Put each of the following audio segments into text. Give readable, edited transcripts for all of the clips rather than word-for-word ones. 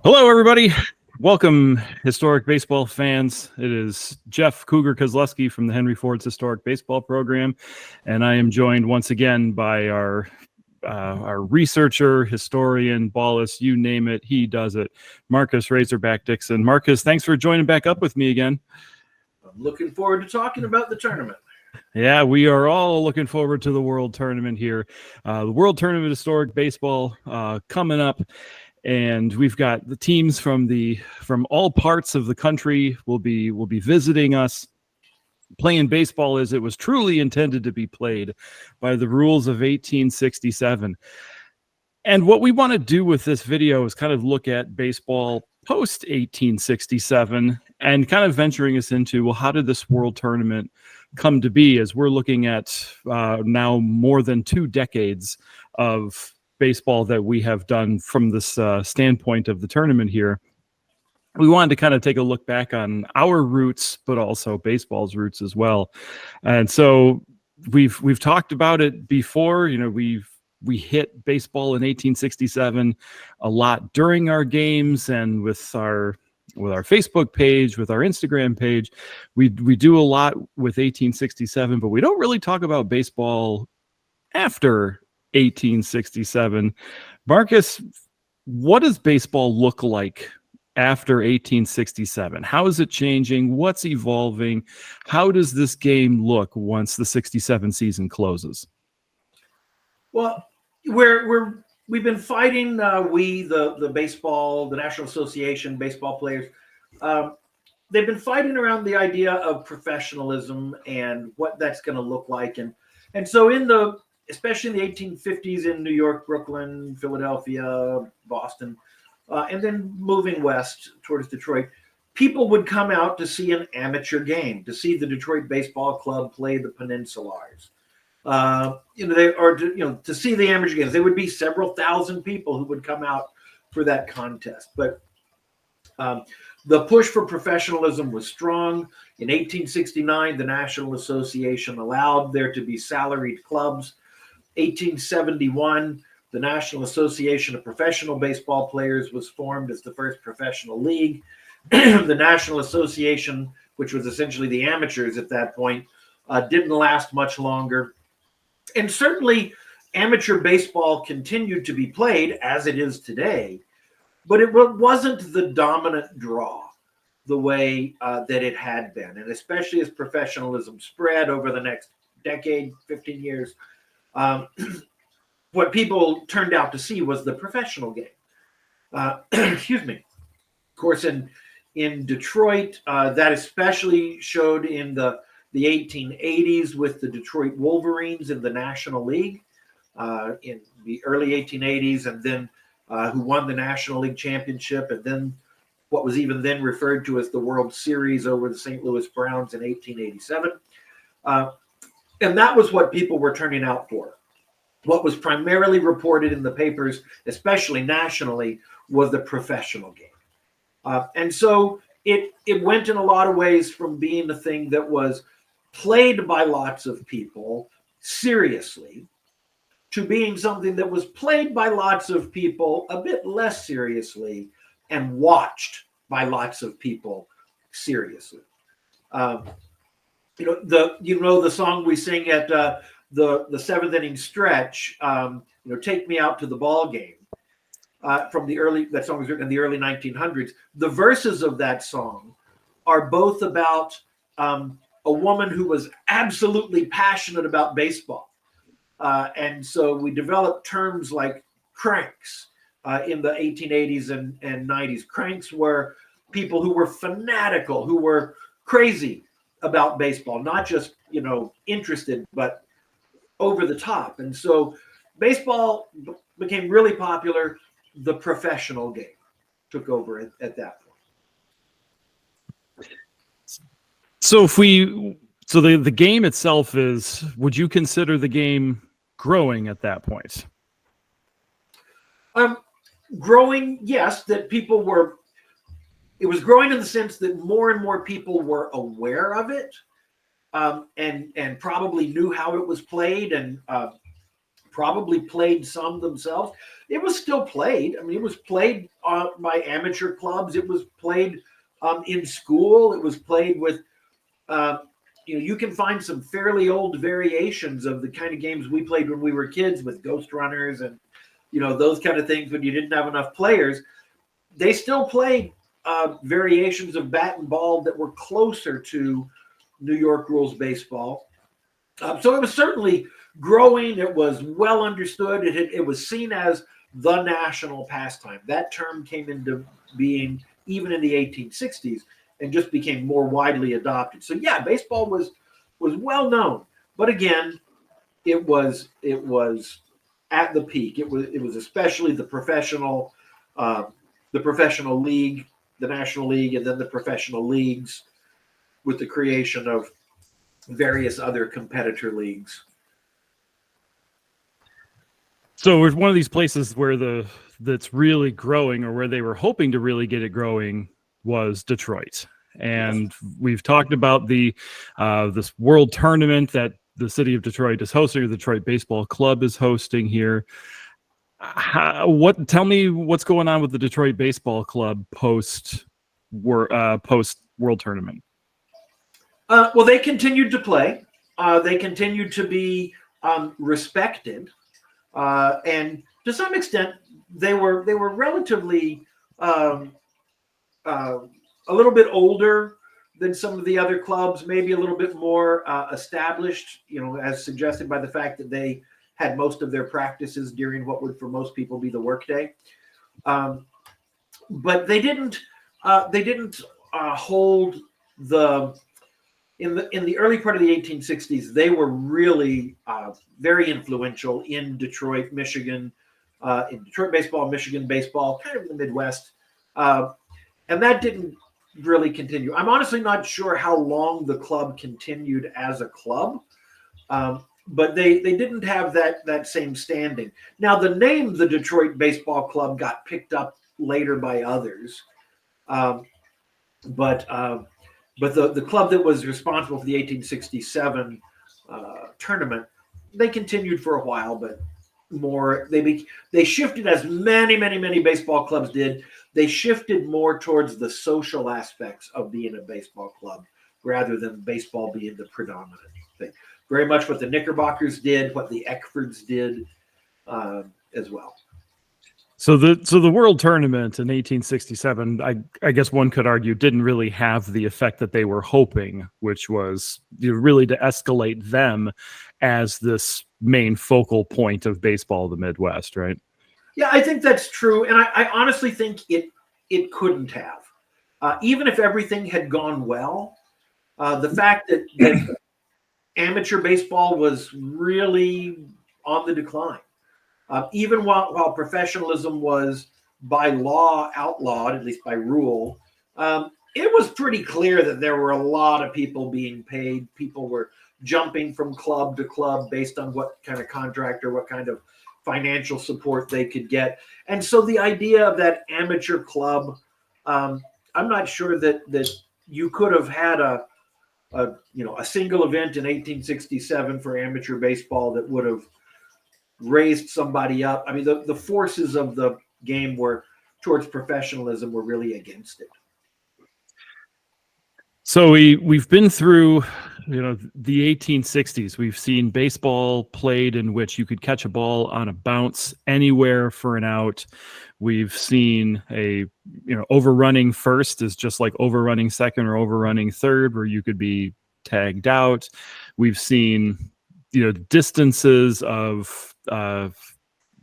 Hello, everybody. Welcome, historic baseball fans. It is Jeff Cougar Koslowski from the Henry Ford's Historic Baseball Program, and I am joined once again by our researcher, historian, ballist, you name it, he does it, Marcus Razorback Dickson. Marcus, thanks for joining back up with me again. I'm looking forward to talking about the tournament. Yeah, we are all looking forward to the World Tournament here. The World Tournament of Historic Baseball coming up. And we've got the teams from all parts of the country will be visiting us, playing baseball as it was truly intended to be played by the rules of 1867. And what we want to do with this video is kind of look at baseball post 1867 and kind of venturing us into, well, how did this World Tournament come to be, as we're looking at now more than 2 decades of baseball that we have done from this standpoint of the tournament here. We wanted to kind of take a look back on our roots, but also baseball's roots as well. And so we've talked about it before. You know, we hit baseball in 1867 a lot during our games, and with our Facebook page, with our Instagram page, we do a lot with 1867, but we don't really talk about baseball after 1867. Marcus, what does baseball look like after 1867? How is it changing? What's evolving? How does this game look once the 67 season closes? Well, we've been fighting. The baseball, the National Association, baseball players. They've been fighting around the idea of professionalism and what that's going to look like, and so especially in the 1850s in New York, Brooklyn, Philadelphia, Boston, and then moving west towards Detroit, people would come out to see an amateur game, to see the Detroit Baseball Club play the Peninsulars. To see the amateur games. There would be several thousand people who would come out for that contest. But the push for professionalism was strong. In 1869, the National Association allowed there to be salaried clubs. 1871, the National Association of Professional Baseball Players was formed as the first professional league. The National Association, which was essentially the amateurs at that point, didn't last much longer. And certainly amateur baseball continued to be played as it is today, but it wasn't the dominant draw the way that it had been. And especially as professionalism spread over the next decade, 15 years, what people turned out to see was the professional game. Excuse me. Of course, in Detroit, that especially showed in the 1880s with the Detroit Wolverines in the National League in the early 1880s, and then who won the National League championship, and then what was even then referred to as the World Series over the St. Louis Browns in 1887. And that was what people were turning out for. What was primarily reported in the papers, especially nationally, was the professional game. And so it went in a lot of ways from being a thing that was played by lots of people seriously to being something that was played by lots of people a bit less seriously and watched by lots of people seriously. The song we sing at the seventh inning stretch, "Take Me Out to the Ball Game," that song was written in the early 1900s. The verses of that song are both about a woman who was absolutely passionate about baseball, and so we developed terms like cranks in the 1880s and 90s. Cranks were people who were fanatical, who were crazy about baseball, not just interested, but over the top. And so baseball became really popular. The professional game took over at that point. So the game itself would you consider the game growing at that point? Growing, yes, that it was growing in the sense that more and more people were aware of it, and probably knew how it was played, and probably played some themselves. It was still played. I mean, it was played by amateur clubs. It was played in school. It was played with, you can find some fairly old variations of the kind of games we played when we were kids with ghost runners and, those kind of things when you didn't have enough players. They still played variations of bat and ball that were closer to New York rules baseball. So it was certainly growing. It was well understood. It was seen as the national pastime. That term came into being even in the 1860s and just became more widely adopted. So yeah, baseball was well known. But again, it was at the peak. It was especially the professional league, the National League, and then the professional leagues with the creation of various other competitor leagues. So it's one of these places where that's really growing, or where they were hoping to really get it growing, was Detroit. And we've talked about this world tournament that the city of Detroit is hosting, or the Detroit Baseball Club is hosting here. Tell me what's going on with the Detroit Baseball Club post World Tournament. Well, they continued to play. They continued to be respected, and to some extent, they were relatively a little bit older than some of the other clubs, maybe a little bit more established. As suggested by the fact that they had most of their practices during what would, for most people, be the workday. But they didn't hold the. In the early part of the 1860s, they were really very influential in Detroit, Michigan, in Detroit baseball, Michigan baseball, kind of in the Midwest. And that didn't really continue. I'm honestly not sure how long the club continued as a club, but they didn't have that same standing. Now, the name the Detroit Baseball Club got picked up later by others, but the club that was responsible for the 1867 tournament, they continued for a while, but more they shifted, as many baseball clubs did. They shifted more towards the social aspects of being a baseball club rather than baseball being the predominant thing. Very much what the Knickerbockers did, what the Eckfords did as well. So the World Tournament in 1867, I guess one could argue, didn't really have the effect that they were hoping, which was really to escalate them as this main focal point of baseball of the Midwest, right? Yeah, I think that's true, and I honestly think it couldn't have. Even if everything had gone well, the fact that amateur baseball was really on the decline. Even while professionalism was by law outlawed, at least by rule, it was pretty clear that there were a lot of people being paid. People were jumping from club to club based on what kind of contract or what kind of financial support they could get. And so the idea of that amateur club, I'm not sure that you could have had a single event in 1867 for amateur baseball that would have raised somebody up. I mean, the forces of the game were towards professionalism were really against it. So we've been through, the 1860s. We've seen baseball played in which you could catch a ball on a bounce anywhere for an out. We've seen overrunning first is just like overrunning second or overrunning third, where you could be tagged out. We've seen, distances of, or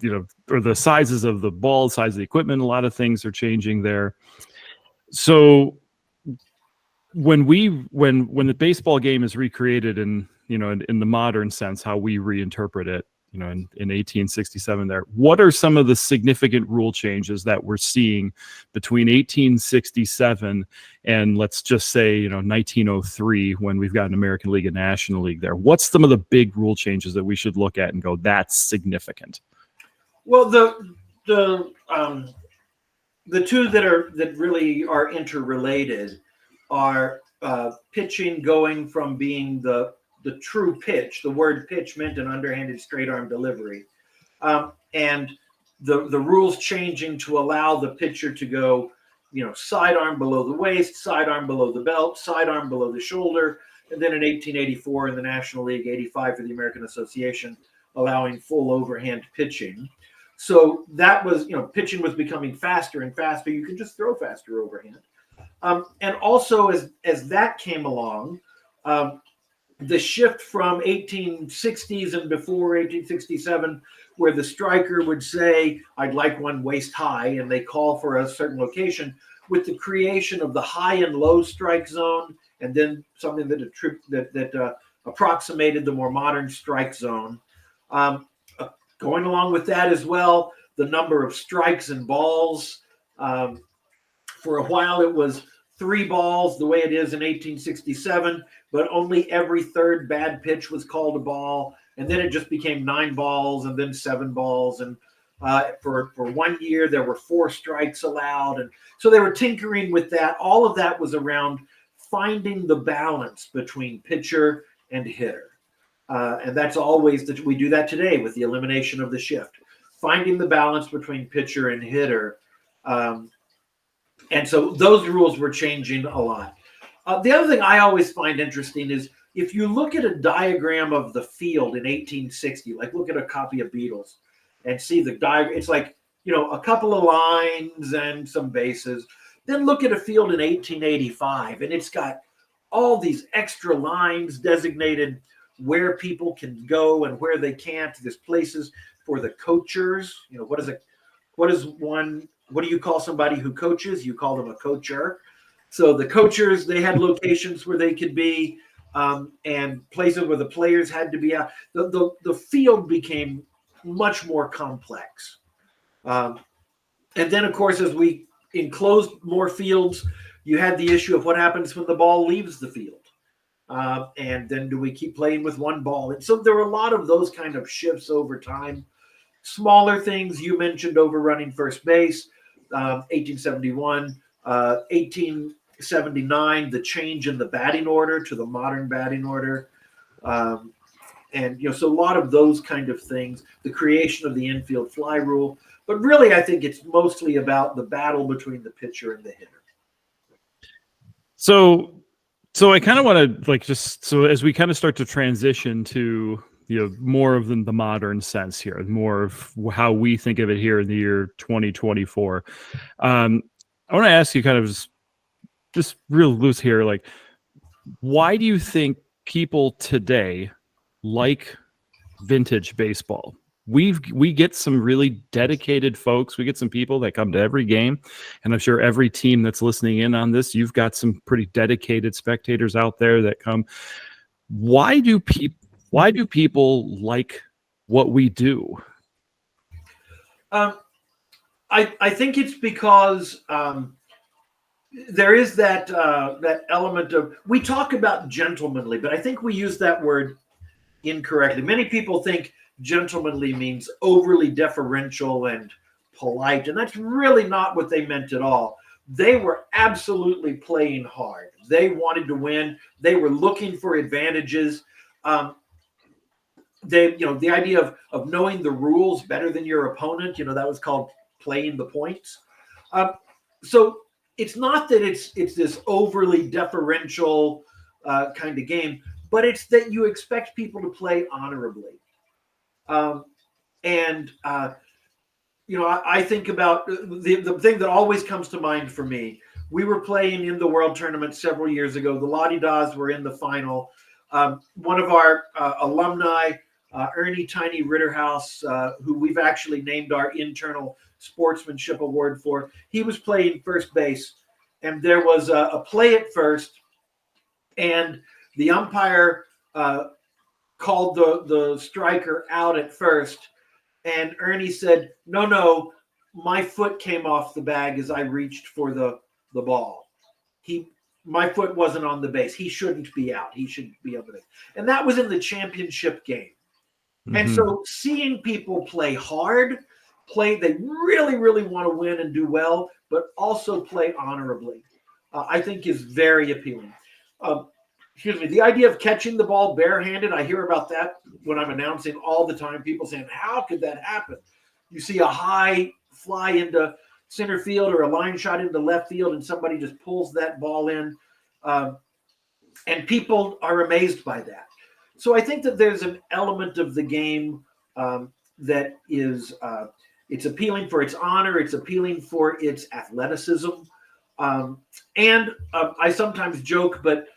the sizes of the ball, size of the equipment. A lot of things are changing there. So when the baseball game is recreated in the modern sense, how we reinterpret it, in 1867 there, what are some of the significant rule changes that we're seeing between 1867 and, let's just say, 1903, when we've got an American League and National League there? What's some of the big rule changes that we should look at and go, that's significant? Well, the two that really are interrelated are pitching going from being the true pitch. The word pitch meant an underhanded straight arm delivery, And the rules changing to allow the pitcher to go, sidearm below the waist, sidearm below the belt, sidearm below the shoulder, and then in 1884 in the National League, 85 for the American Association, allowing full overhand pitching. So that was, pitching was becoming faster and faster. You could just throw faster overhand. And also as that came along, the shift from 1860s and before 1867, where the striker would say, "I'd like one waist high," and they call for a certain location, with the creation of the high and low strike zone, and then something that approximated the more modern strike zone. Going along with that as well, the number of strikes and balls. For a while, it was 3 balls, the way it is in 1867, but only every third bad pitch was called a ball. And then it just became 9 balls and then 7 balls. And for 1 year, there were 4 strikes allowed. And so they were tinkering with that. All of that was around finding the balance between pitcher and hitter. And that's always that we do that today with the elimination of the shift, finding the balance between pitcher and hitter. And so those rules were changing a lot. The other thing I always find interesting is if you look at a diagram of the field in 1860, like look at a copy of Beatles and see the diagram, it's like, a couple of lines and some bases. Then look at a field in 1885 and it's got all these extra lines designated where people can go and where they can't. There's places for the coachers. What do you call somebody who coaches? You call them a coacher. So the coachers, they had locations where they could be, and places where the players had to be out. The field became much more complex. And then, of course, as we enclosed more fields, you had the issue of what happens when the ball leaves the field. And then do we keep playing with 1 ball? And so there were a lot of those kind of shifts over time. Smaller things, you mentioned overrunning first base, 1871, 1879, the change in the batting order to the modern batting order. So a lot of those kind of things, the creation of the infield fly rule. But really, I think it's mostly about the battle between the pitcher and the hitter. So I kind of want to so as we kind of start to transition to more of the modern sense here, more of how we think of it here in the year 2024. I want to ask you kind of just real loose here, like, why do you think people today like vintage baseball? We get some really dedicated folks. We get some people that come to every game, and I'm sure every team that's listening in on this, you've got some pretty dedicated spectators out there that come. Why do people like what we do? I think it's because there is that element of, we talk about gentlemanly, but I think we use that word incorrectly. Many people think gentlemanly means overly deferential and polite, and that's really not what they meant at all. They were absolutely playing hard. They wanted to win. They were looking for advantages. The idea of knowing the rules better than your opponent, that was called playing the points. So it's not that it's this overly deferential kind of game, but it's that you expect people to play honorably. I think about the thing that always comes to mind for me. We were playing in the World Tournament several years ago. The La-Di-Das were in the final. One of our alumni, Ernie Tiny Ritterhouse, who we've actually named our internal sportsmanship award for, he was playing first base, and there was a play at first, and the umpire called the striker out at first, and Ernie said, no, my foot came off the bag as I reached for the ball. My foot wasn't on the base. He shouldn't be out. He should be on the base. And that was in the championship game. Mm-hmm. And so seeing people play hard, they really, really want to win and do well, but also play honorably, I think is very appealing. the idea of catching the ball barehanded, I hear about that when I'm announcing all the time. People saying, how could that happen? You see a high fly into center field or a line shot into left field, and somebody just pulls that ball in. And people are amazed by that. So I think that there's an element of the game that is it's appealing for its honor, it's appealing for its athleticism, and I sometimes joke, but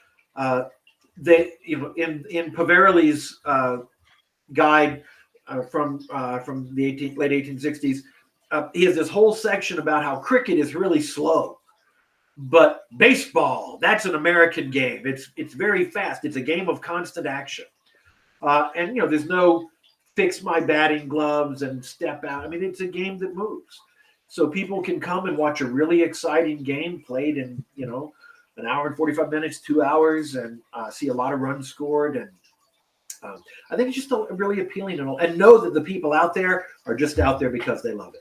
they, in Pavarelli's guide from the late 1860s, he has this whole section about how cricket is really slow. But baseball, that's an American game. It's very fast. It's a game of constant action. And there's no fix my batting gloves and step out. I mean, it's a game that moves. So people can come and watch a really exciting game played in, an hour and 45 minutes, 2 hours, and see a lot of runs scored. And I think it's just really appealing and know that the people out there are just out there because they love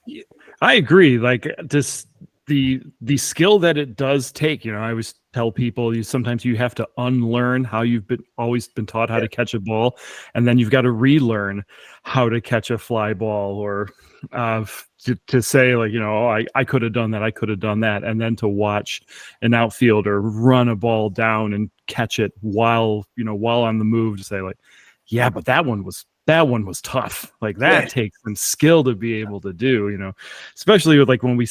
it. I agree. Like this. The skill that it does take, I always tell people sometimes you have to unlearn how you've always been taught how to catch a ball, and then you've got to relearn how to catch a fly ball, or to say like, I could have done that, I could have done that, and then to watch an outfielder run a ball down and catch it while on the move, to say like, yeah, but that one was tough. Like that takes some skill to be able to do, especially with like when we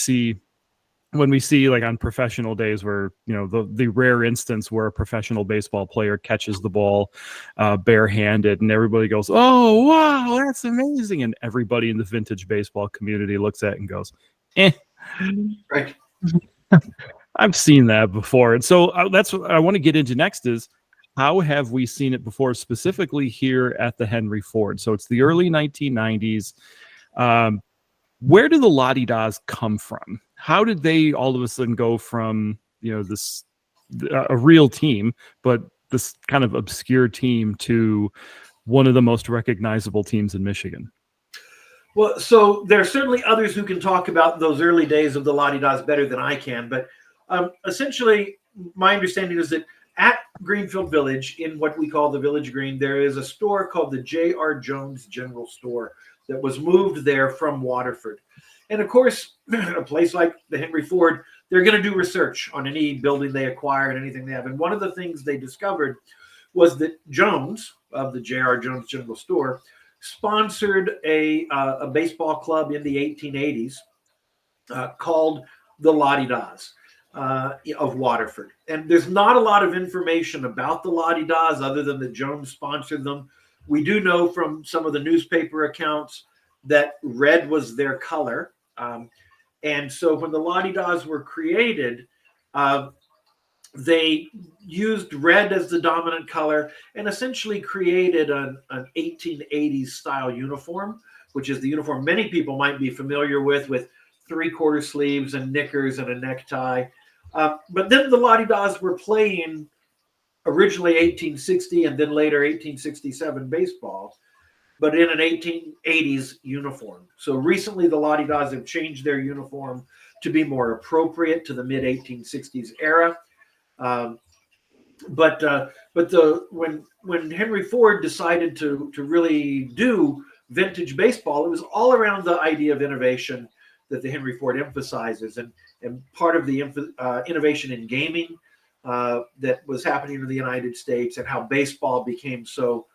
see like on professional days where, the rare instance where a professional baseball player catches the ball barehanded and everybody goes, oh, wow, that's amazing. And everybody in the vintage baseball community looks at it and goes, Right. I've seen that before. And so that's what I want to get into next is, how have we seen it before, specifically here at the Henry Ford? So it's the early 1990s. Where do the La-Di-Das come from? How did they all of a sudden go from, this a real team, but this kind of obscure team, to one of the most recognizable teams in Michigan? Well, so there are certainly others who can talk about those early days of the La-Di-Das better than I can. But essentially, my understanding is that at Greenfield Village, in what we call the Village Green, there is a store called the J.R. Jones General Store that was moved there from Waterford. And of course, a place like the Henry Ford, they're going to do research on any building they acquire and anything they have. And one of the things they discovered was that Jones, of the J.R. Jones General Store, sponsored a baseball club in the 1880s called the La-Di-Das of Waterford. And there's not a lot of information about the La-Di-Das other than that Jones sponsored them. We do know from some of the newspaper accounts that red was their color. And so when the La-Di-Das were created, they used red as the dominant color and essentially created an 1880s style uniform, which is the uniform many people might be familiar with 3/4 sleeves and knickers and a necktie. But then the La-Di-Das were playing originally 1860 and then later 1867 baseball, but in an 1880s uniform. So recently the La-Di-Das have changed their uniform to be more appropriate to the mid-1860s era. But when Henry Ford decided to really do vintage baseball, it was all around the idea of innovation that the Henry Ford emphasizes, and part of the innovation in gaming that was happening in the United States, and how baseball became so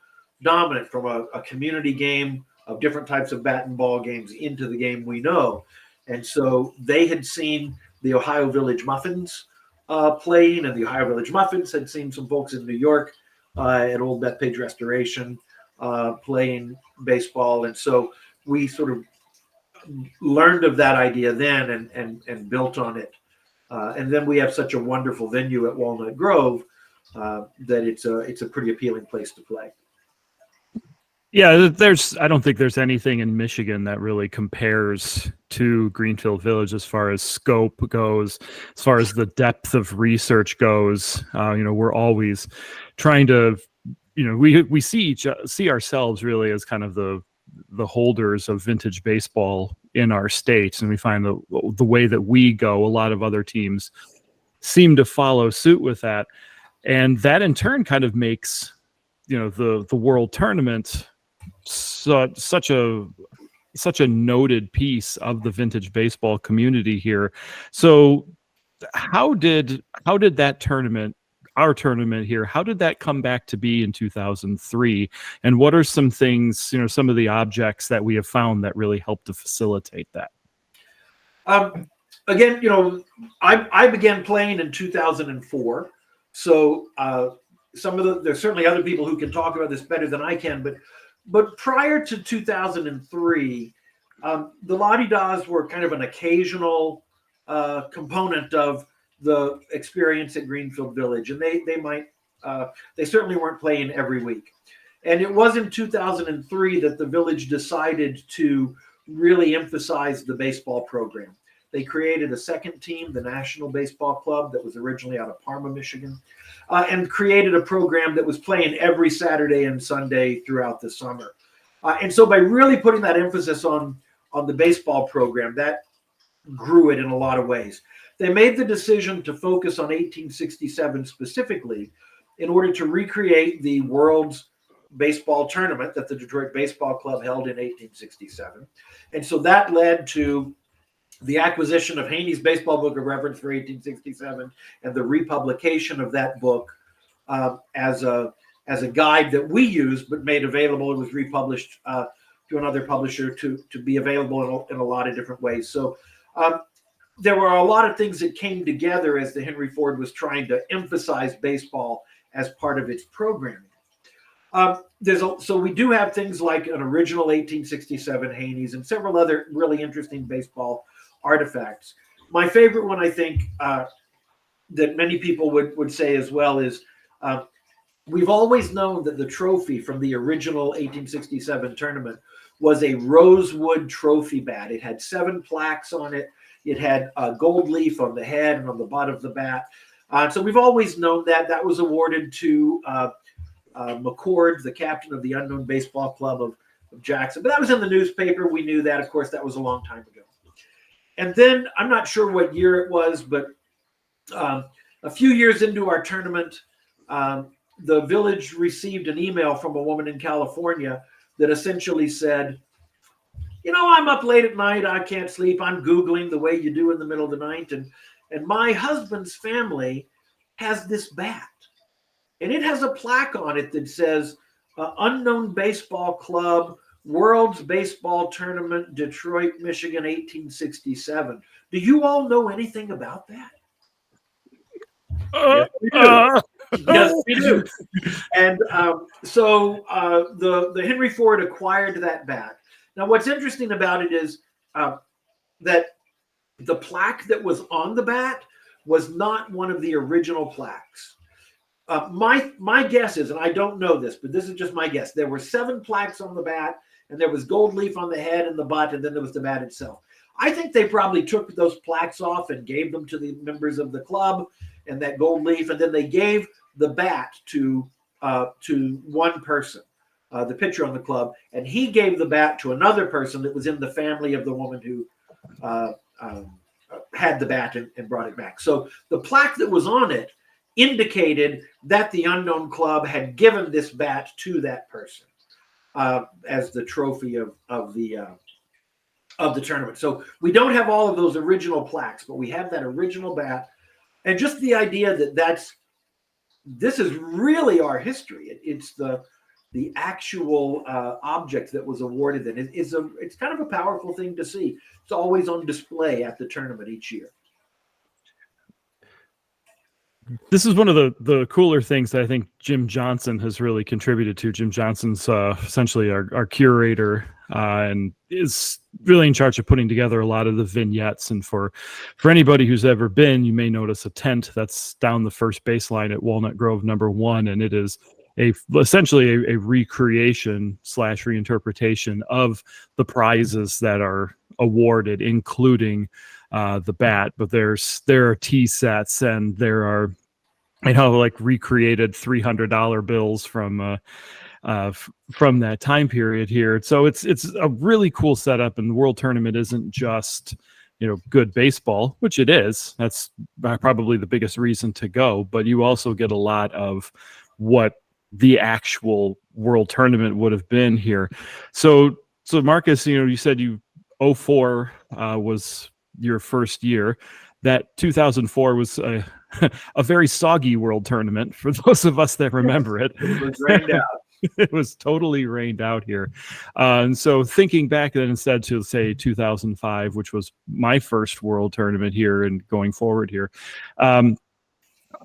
dominant from a community game of different types of bat and ball games into the game we know. And so they had seen the Ohio Village Muffins playing, and the Ohio Village Muffins had seen some folks in New York at Old Bethpage Restoration playing baseball. And so we sort of learned of that idea then and built on it. And then we have such a wonderful venue at Walnut Grove that it's a pretty appealing place to play. Yeah, I don't think there's anything in Michigan that really compares to Greenfield Village as far as scope goes, as far as the depth of research goes. We're always trying to, we see ourselves really as kind of the holders of vintage baseball in our states, and we find the way that we go, a lot of other teams seem to follow suit with that. And that in turn kind of makes, the World Tournament such a noted piece of the vintage baseball community here. So how did that tournament, our tournament here, how did that come back to be in 2003? And what are some things, some of the objects that we have found that really helped to facilitate that? Again, I began playing in 2004. So there's certainly other people who can talk about this better than I can, but prior to 2003, the la-di-das were kind of an occasional component of the experience at Greenfield Village, and they certainly weren't playing every week. And it was in 2003 that the village decided to really emphasize the baseball program. They created a second team, the National Baseball Club, that was originally out of Parma, Michigan, and created a program that was playing every Saturday and Sunday throughout the summer. And so by really putting that emphasis on the baseball program, that grew it in a lot of ways. They made the decision to focus on 1867 specifically in order to recreate the World's Baseball Tournament that the Detroit Baseball Club held in 1867. And so that led to the acquisition of Haney's Baseball Book of Reference for 1867 and the republication of that book as a guide that we used but made available. It was republished to another publisher to be available in a lot of different ways. So there were a lot of things that came together as the Henry Ford was trying to emphasize baseball as part of its programming. So we do have things like an original 1867 Haney's and several other really interesting baseball artifacts. My favorite one, I think, that many people would say as well is we've always known that the trophy from the original 1867 tournament was a rosewood trophy bat. It had 7 plaques on it. It had a gold leaf on the head and on the butt of the bat. So we've always known that. That was awarded to McCord, the captain of the Unknown Baseball Club of Jackson. But that was in the newspaper. We knew that. Of course, that was a long time ago. And then I'm not sure what year it was, but a few years into our tournament, the village received an email from a woman in California that essentially said, I'm up late at night. I can't sleep. I'm Googling the way you do in the middle of the night. And my husband's family has this bat. And it has a plaque on it that says, Unknown Baseball Club, World's Baseball Tournament, Detroit, Michigan, 1867. Do you all know anything about that? Yes, we do. Yes, we do. And so the Henry Ford acquired that bat. Now, what's interesting about it is that the plaque that was on the bat was not one of the original plaques. My guess is, and I don't know this, but this is just my guess, there were 7 plaques on the bat, and there was gold leaf on the head and the butt, and then there was the bat itself. I think they probably took those plaques off and gave them to the members of the club and that gold leaf, and then they gave the bat to one person, the pitcher on the club, and he gave the bat to another person that was in the family of the woman who had the bat and brought it back. So the plaque that was on it indicated that the Unknown Club had given this bat to that person as the trophy of the tournament. So we don't have all of those original plaques, but we have that original bat, and just the idea that this is really our history. It's the actual object that was awarded, and it's kind of a powerful thing to see. It's always on display at the tournament each year. This is one of the cooler things that I think Jim Johnson has really contributed to. Jim Johnson's essentially our curator and is really in charge of putting together a lot of the vignettes. And for anybody who's ever been, you may notice a tent that's down the first baseline at Walnut Grove #1, and it is essentially a recreation / reinterpretation of the prizes that are awarded, including the bat. But there are tea sets, and there are recreated $300 bills from that time period here. So it's a really cool setup, and the World Tournament isn't just good baseball, which it is. That's probably the biggest reason to go. But you also get a lot of what the actual world tournament would have been here. So Marcus, you said '04 was your first year. That 2004 was a very soggy world tournament for those of us that remember it. It was rained out. It was totally rained out here. And so thinking back then, instead to say 2005, which was my first world tournament here and going forward here,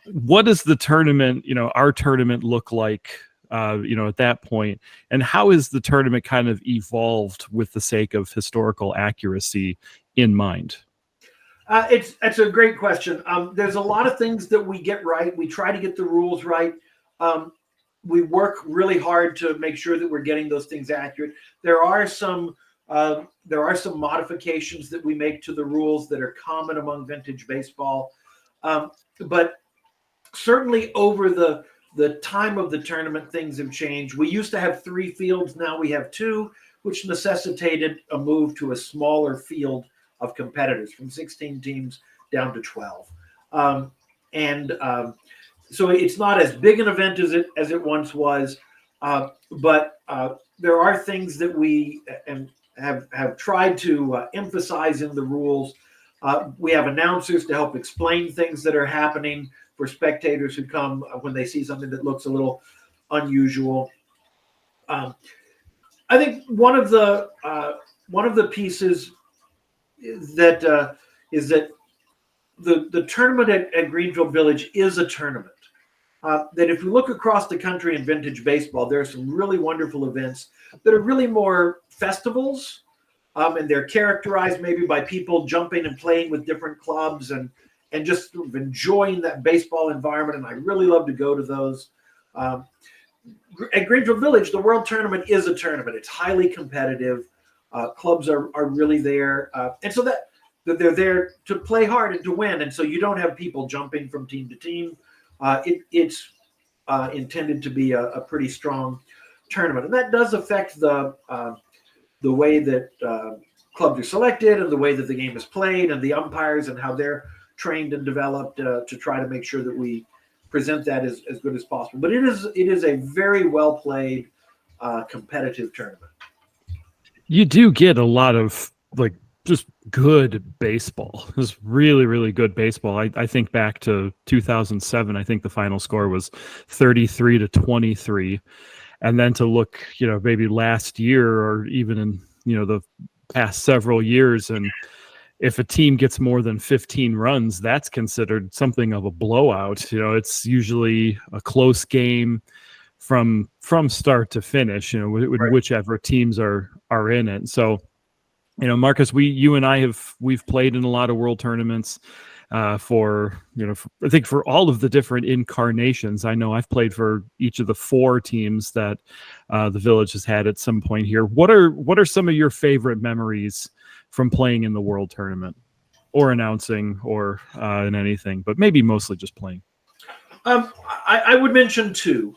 what does the tournament, our tournament look like, at that point? And how is the tournament kind of evolved with the sake of historical accuracy in mind? It's a great question. There's a lot of things that we get right. We try to get the rules right. We work really hard to make sure that we're getting those things accurate. There are some modifications that we make to the rules that are common among vintage baseball. But certainly over the time of the tournament, things have changed. We used to have 3 fields. Now we have 2, which necessitated a move to a smaller field of competitors from 16 teams down to 12. So it's not as big an event as it once was, but there are things that we have tried to emphasize in the rules. We have announcers to help explain things that are happening for spectators who come when they see something that looks a little unusual. I think one of the pieces is that the tournament at Greenville Village is a tournament. That if you look across the country in vintage baseball, there are some really wonderful events that are really more festivals, and they're characterized maybe by people jumping and playing with different clubs and just sort of enjoying that baseball environment. And I really love to go to those. At Greenville Village, the World Tournament is a tournament. It's highly competitive. Clubs are really there, and so that they're there to play hard and to win. And so you don't have people jumping from team to team. It's intended to be a pretty strong tournament, and that does affect the way that clubs are selected and the way that the game is played and the umpires and how they're trained and developed to try to make sure that we present that as good as possible. But it is a very well played competitive tournament. You do get a lot of just good baseball. It was really, really good baseball. I think back to 2007. I think the final score was 33-23. And then to look, maybe last year or even in, the past several years. And if a team gets more than 15 runs, that's considered something of a blowout. It's usually a close game from start to finish, Right. whichever teams are in it. So, Marcus, you and I we've played in a lot of world tournaments I think for all of the different incarnations. I know I've played for each of the 4 teams that the Village has had at some point here. What are some of your favorite memories from playing in the world tournament or announcing or in anything, but maybe mostly just playing? I would mention 2.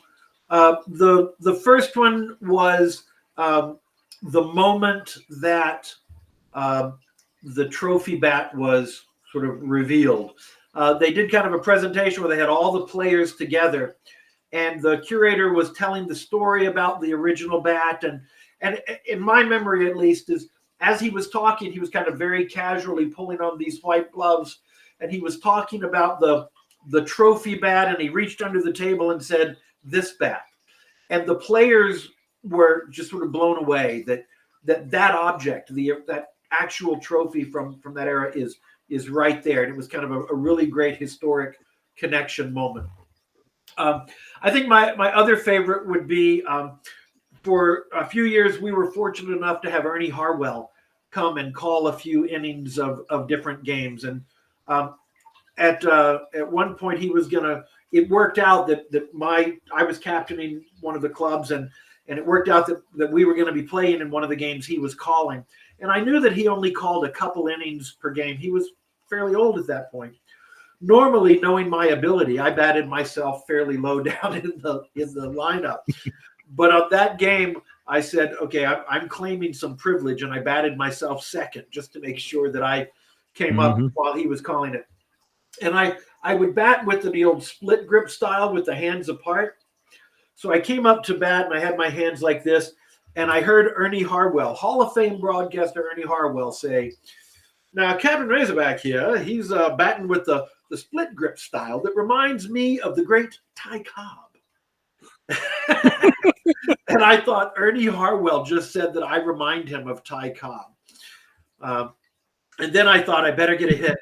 The first one was the moment that the trophy bat was sort of revealed. They did kind of a presentation where they had all the players together, and the curator was telling the story about the original bat. And in my memory, at least, is as he was talking, he was kind of very casually pulling on these white gloves, and he was talking about the trophy bat, and he reached under the table and said, "This bat." And the players were just sort of blown away that object, that actual trophy from that era is right there. And it was kind of a really great historic connection moment. I think my other favorite would be for a few years, we were fortunate enough to have Ernie Harwell come and call a few innings of different games. And at one point it worked out that I was captaining one of the clubs, and it worked out that we were going to be playing in one of the games he was calling. And I knew that he only called a couple innings per game. He was fairly old at that point. Normally, knowing my ability, I batted myself fairly low down in the lineup. But on that game, I said, okay, I'm claiming some privilege, and I batted myself second just to make sure that I came up while he was calling it. And I would bat with the old split grip style with the hands apart. So I came up to bat and I had my hands like this, and I heard Ernie Harwell, Hall of Fame broadcaster Ernie Harwell, say, "Now, Captain Razorback here, he's batting with the split grip style that reminds me of the great Ty Cobb." And I thought Ernie Harwell just said that I remind him of Ty Cobb. And then I thought I better get a hit.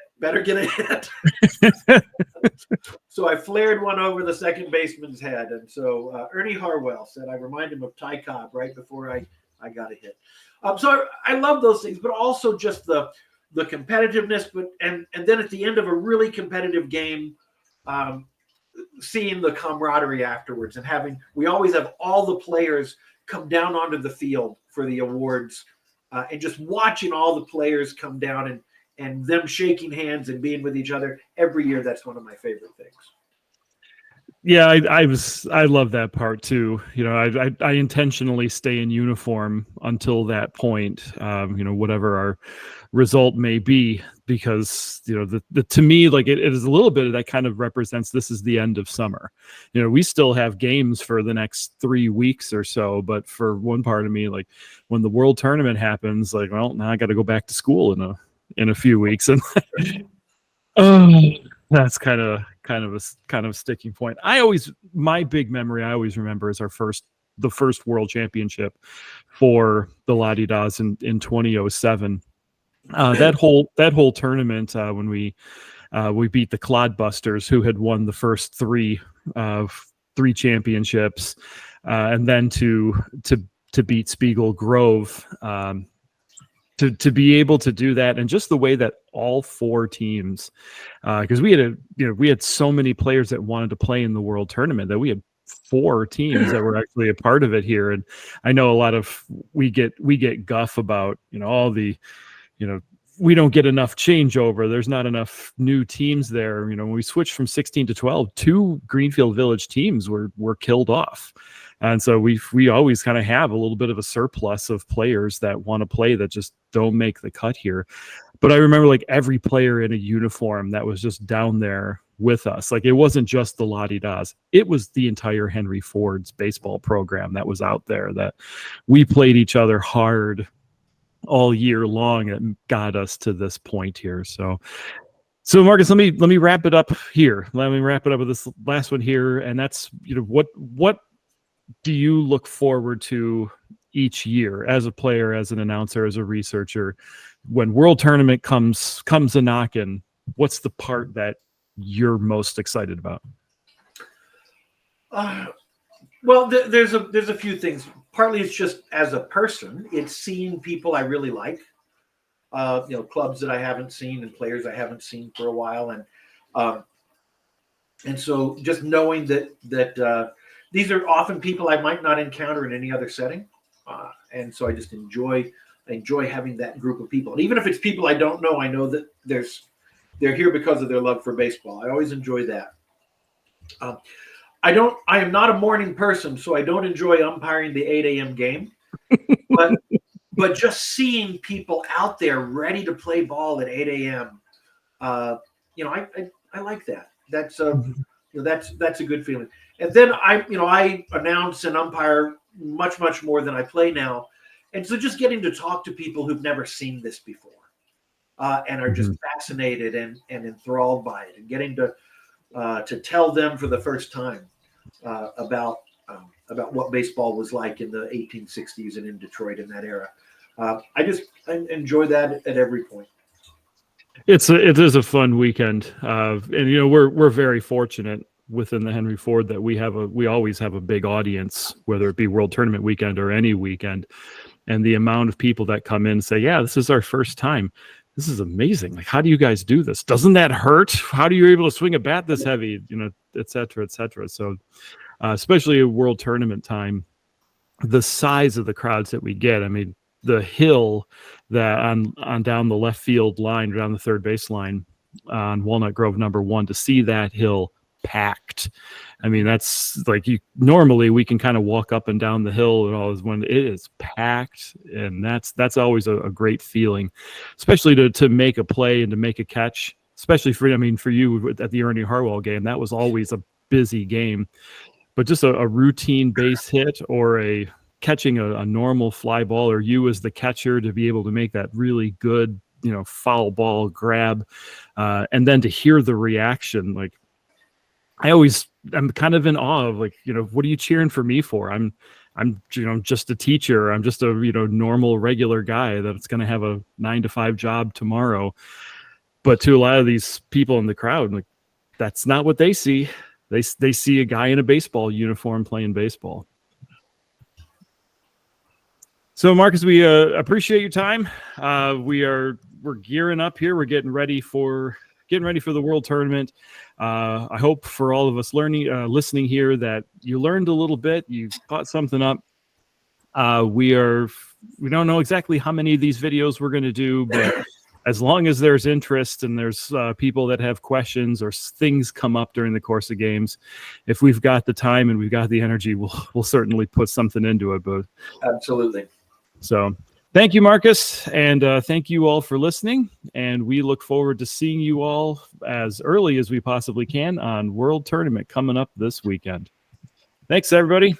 So I flared one over the second baseman's head. And so Ernie Harwell said I remind him of Ty Cobb right before I got a hit. So I love those things, but also just the competitiveness. And then at the end of a really competitive game, seeing the camaraderie afterwards and we always have all the players come down onto the field for the awards, and just watching all the players come down and them shaking hands and being with each other every year. That's one of my favorite things. Yeah, I love that part too. I intentionally stay in uniform until that point, whatever our result may be, because to me, like it is a little bit of that kind of represents this is the end of summer. We still have games for the next 3 weeks or so, but for one part of me, like when the World Tournament happens, like, well, now I got to go back to school in a few weeks, and that's kind of a sticking point. My big memory I always remember is the first World Championship for the La-Di-Das in 2007. That whole tournament, when we beat the Clodbusters, who had won the first three championships, and then to beat Spiegel Grove, to be able to do that, and just the way that all 4 teams, because we had so many players that wanted to play in the World Tournament that we had 4 teams that were actually a part of it here. And I know a lot of we get guff about all the we don't get enough changeover. There's not enough new teams there. When we switched from 16 to 12, 2 Greenfield Village teams were killed off. And so we always kind of have a little bit of a surplus of players that want to play that just don't make the cut here. But I remember like every player in a uniform that was just down there with us. Like it wasn't just the La-Di-Das. It was the entire Henry Ford's baseball program that was out there, that we played each other hard all year long, that got us to this point here. So Marcus, let me wrap it up here. Let me wrap it up with this last one here, and that's what do you look forward to each year as a player, as an announcer, as a researcher, when World Tournament comes a knocking? What's the part that you're most excited about? Well, there's a few things. Partly it's just as a person, it's seeing people I really like, clubs that I haven't seen and players I haven't seen for a while, and so just knowing that these are often people I might not encounter in any other setting, and so I just enjoy having that group of people. And even if it's people I don't know, I know that they're here because of their love for baseball. I always enjoy that. I am not a morning person, so I don't enjoy umpiring the 8 a.m. game. But just seeing people out there ready to play ball at 8 a.m., I like that. That's a good feeling. And then I announce and umpire much, much more than I play now. And so just getting to talk to people who've never seen this before, and are just fascinated and enthralled by it, and getting to tell them for the first time about what baseball was like in the 1860s and in Detroit in that era. I enjoy that at every point. It is a fun weekend, and we're very fortunate within the Henry Ford that we always have a big audience, whether it be World Tournament weekend or any weekend, and the amount of people that come in and say, "Yeah, this is our first time. This is amazing. Like, how do you guys do this? Doesn't that hurt? How do you able to swing a bat this heavy?" Et cetera, et cetera. So, especially at World Tournament time, the size of the crowds that we get. I mean, the hill that on down the left field line, down the third base line on Walnut Grove #1, to see that hill packed. I mean, that's like normally we can kind of walk up and down the hill and all, when it is packed, and that's always a great feeling, especially to make a play and to make a catch, especially for you at the Ernie Harwell game. That was always a busy game, but just a routine base hit or catching a normal fly ball, or you as the catcher to be able to make that really good, foul ball grab, and then to hear the reaction. Like, I'm kind of in awe of, like, what are you cheering for me for? I'm just a teacher. I'm just a, normal, regular guy that's going to have a 9-to-5 job tomorrow. But to a lot of these people in the crowd, like, that's not what they see. They see a guy in a baseball uniform playing baseball. So, Marcus, we appreciate your time. We're gearing up here. We're getting ready for the World Tournament. I hope for all of us listening here that you learned a little bit, you caught something up. We don't know exactly how many of these videos we're going to do, but as long as there's interest and there's people that have questions or things come up during the course of games, if we've got the time and we've got the energy, we'll certainly put something into it. But absolutely. So thank you, Marcus, and thank you all for listening. And we look forward to seeing you all as early as we possibly can on World Tournament coming up this weekend. Thanks, everybody.